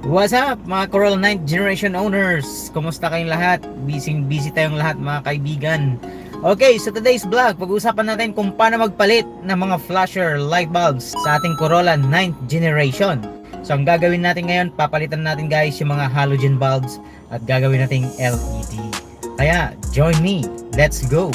What's up mga Corolla 9th generation owners? Kumusta kayong lahat? Busy tayong lahat mga kaibigan. Okay, so today's vlog, pag-uusapan natin kung paano magpalit ng mga flasher light bulbs sa ating Corolla 9th generation. So ang gagawin natin ngayon, papalitan natin guys yung mga halogen bulbs at gagawin nating LED. Kaya join me, let's go!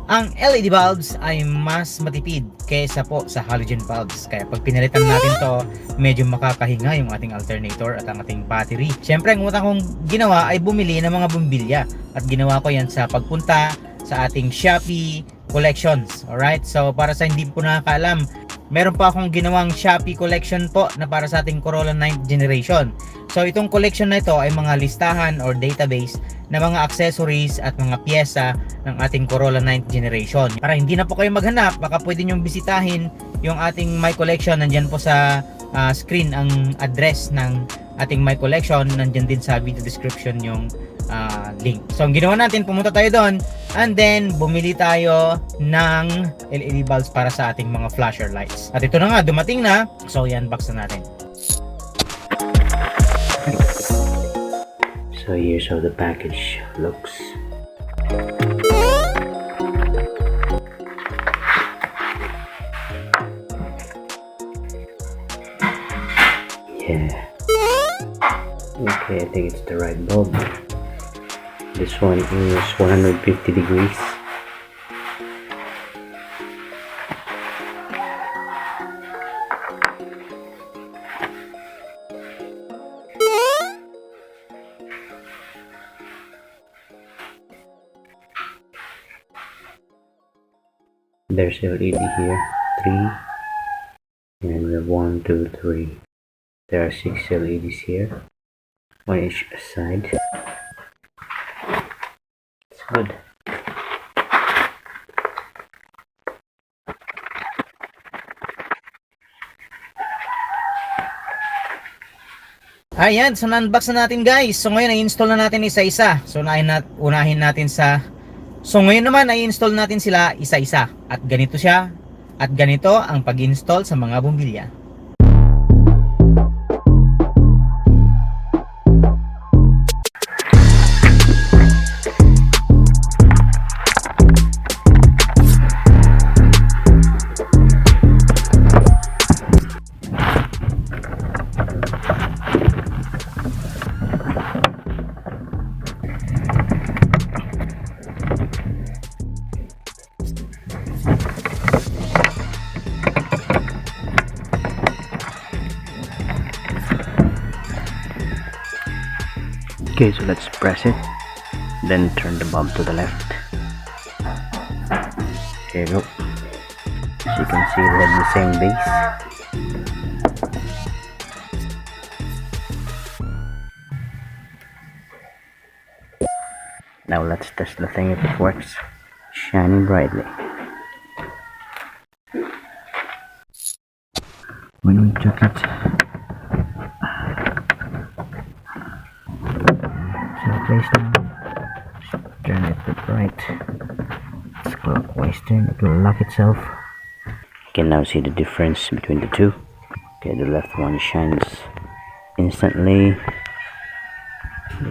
Ang LED bulbs ay mas matipid kaysa po sa halogen bulbs. Kaya pag pinalitan natin to, medyo makakahinga yung ating alternator at ang ating battery. Siyempre, ang utang kong ginawa ay bumili ng mga bumbilya. At ginawa ko yan sa pagpunta sa ating Shopee collections. Alright? So, para sa hindi po nakakaalam, meron pa akong ginawang Shopee collection po na para sa ating Corolla 9th generation. So, itong collection na ito ay mga listahan or database na mga accessories at mga pyesa ng ating Corolla 9th generation. Para hindi na po kayo maghanap, baka pwede nyong bisitahin yung ating My Collection. Nandyan po sa screen ang address ng ating My Collection. Nandyan din sa video description yung link. So ang ginawa natin, pumunta tayo doon and then bumili tayo ng LED bulbs para sa ating mga flasher lights. At ito na nga, dumating na. So i-unbox na natin. So here's how the package looks. Yeah. Okay, I think it's the right bulb. This one is 150 degrees. There's LED here, 3, and we have 1, 2, 3. There are 6 LEDs here, on each side. It's good. Ayan, so na-unbox na natin guys. So ngayon i-install na natin isa-isa. So unahin natin sa... So ngayon naman i-install natin sila isa-isa. At ganito siya. At ganito ang pag-install sa mga bumbilya. Okay, so let's press it, then turn the bulb to the left. There you go. As you can see, they have the same base. Now let's test the thing if it works. Shining brightly. When we took it, place now, turn it to right, it's clockwise turn, it will lock itself. You can now see the difference between the two. Okay, the left one shines instantly,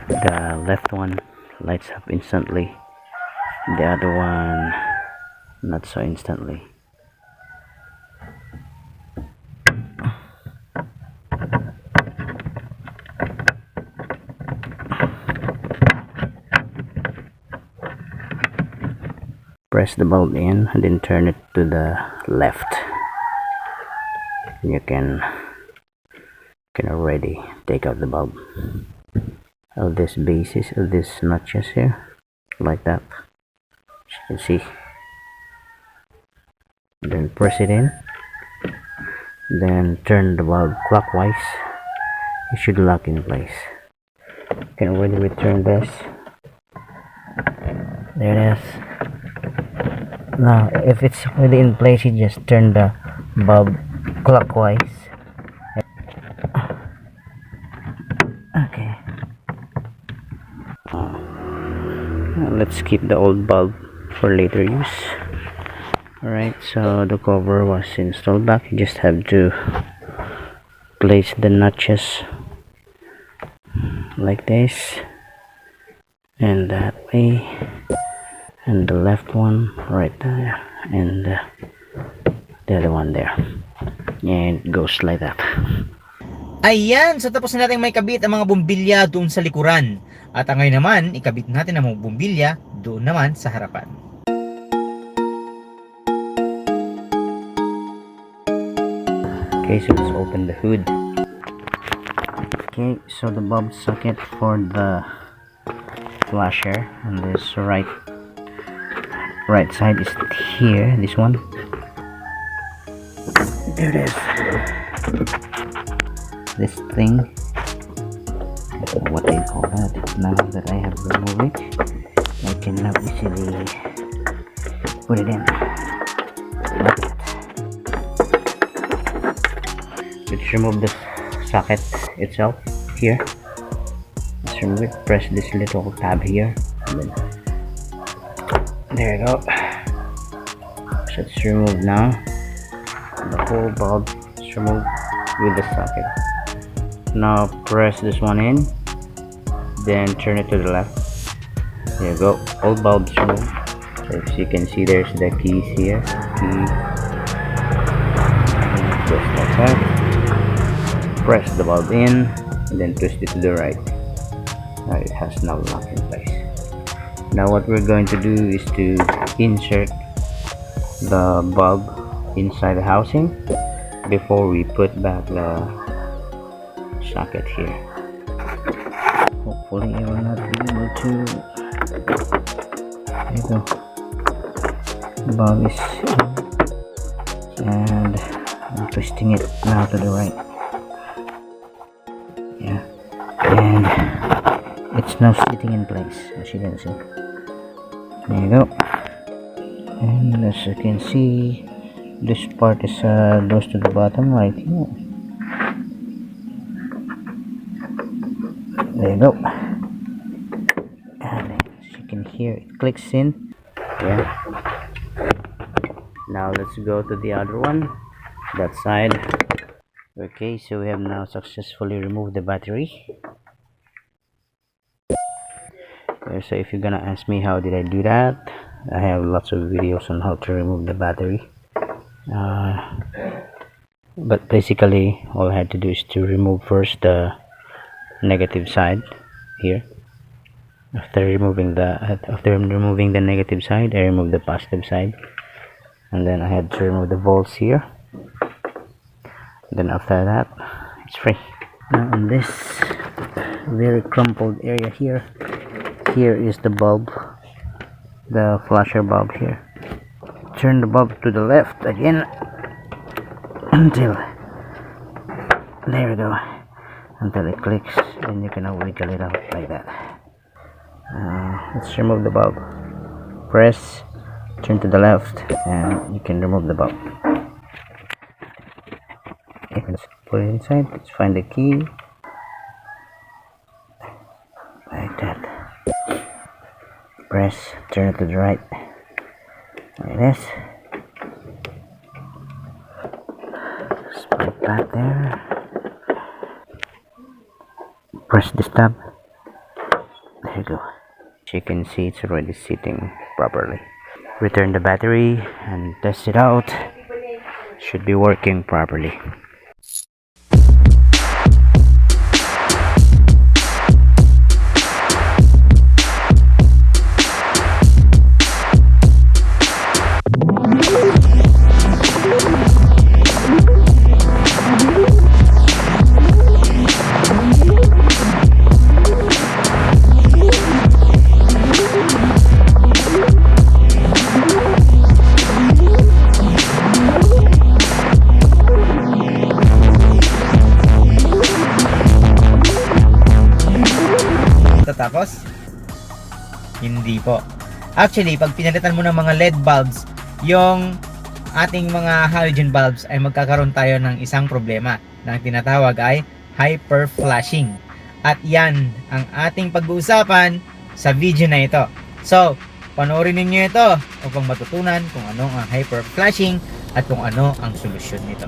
the left one lights up instantly, the other one not so instantly. Press the bulb in and then turn it to the left. You can already take out the bulb of this bases of this notches here, like that. As you can see. Then press it in. Then turn the bulb clockwise. It should lock in place. You can already return this. There it is. Now if it's already in place, you just turn the bulb clockwise. Okay, let's keep the old bulb for later use. Alright, so the cover was installed back. You just have to place the notches like this and that way, and the left one right there, and the other one there, and it goes like that. Ayan, so tapos na natin may kabit ang mga bumbilya doon sa likuran. At ang ngayon naman, ikabit natin ang mga bumbilya doon naman sa harapan. Okay, so let's open the hood. Okay, so the bulb socket for the flasher on this right side is here, this one. There it is. This thing, I don't know what they call that. Now that I have removed it, I can now easily put it in like that. Let's remove the socket itself here. Let's remove it. Press this little tab here, and then there you go. So it's removed now. The whole bulb is removed with the socket. Now press this one in, then turn it to the left. There you go. All bulbs removed. So as you can see, there's the keys here. Key. Just like that. Press the bulb in, and then twist it to the right. Now it has now locked in place. Now what we're going to do is to insert the bulb inside the housing before we put back the socket here. Hopefully I will not be able to. There you go. The bulb is in, and I'm twisting it now to the right. Yeah, and it's now sitting in place, as you can see. There you go. And as you can see, this part is goes to the bottom right here. There you go. And as you can hear, it clicks in. Yeah. Now let's go to the other one, that side. Okay, so we have now successfully removed the battery. So if you're gonna ask me how did I do that, I have lots of videos on how to remove the battery. But basically all I had to do is to remove first the negative side here. After removing the negative side, I removed the positive side, and then I had to remove the volts here. Then after that, it's free. Now on this very crumpled area here is the bulb, the flasher bulb here. Turn the bulb to the left again until, there we go, until it clicks, and you can now wiggle it out like that. Let's remove the bulb. Press, turn to the left, and you can remove the bulb. Okay, let's put it inside. Let's find the key. Like that. Press, turn it to the right. Like this. Just put it back there. Press this tab. There you go. As you can see, it's already sitting properly. Return the battery and test it out. Should be working properly. Tapos hindi po. Actually, pag pinalitan mo ng mga LED bulbs yung ating mga halogen bulbs, ay magkakaroon tayo ng isang problema na tinatawag ay hyper flashing. At yan ang ating pag-uusapan sa video na ito. So, Panoorin ninyo ito upang matutunan kung ano ang hyper-flashing at kung ano ang solusyon nito.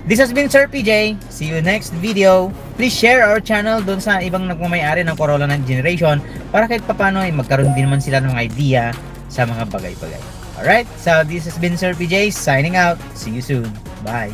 This has been Sir PJ. See you next video. Please share our channel doon sa ibang nagmamayari ng Corolla 9th generation para kahit papano ay magkaroon din naman sila ng idea sa mga bagay-bagay. Alright, so this has been Sir PJ signing out. See you soon. Bye.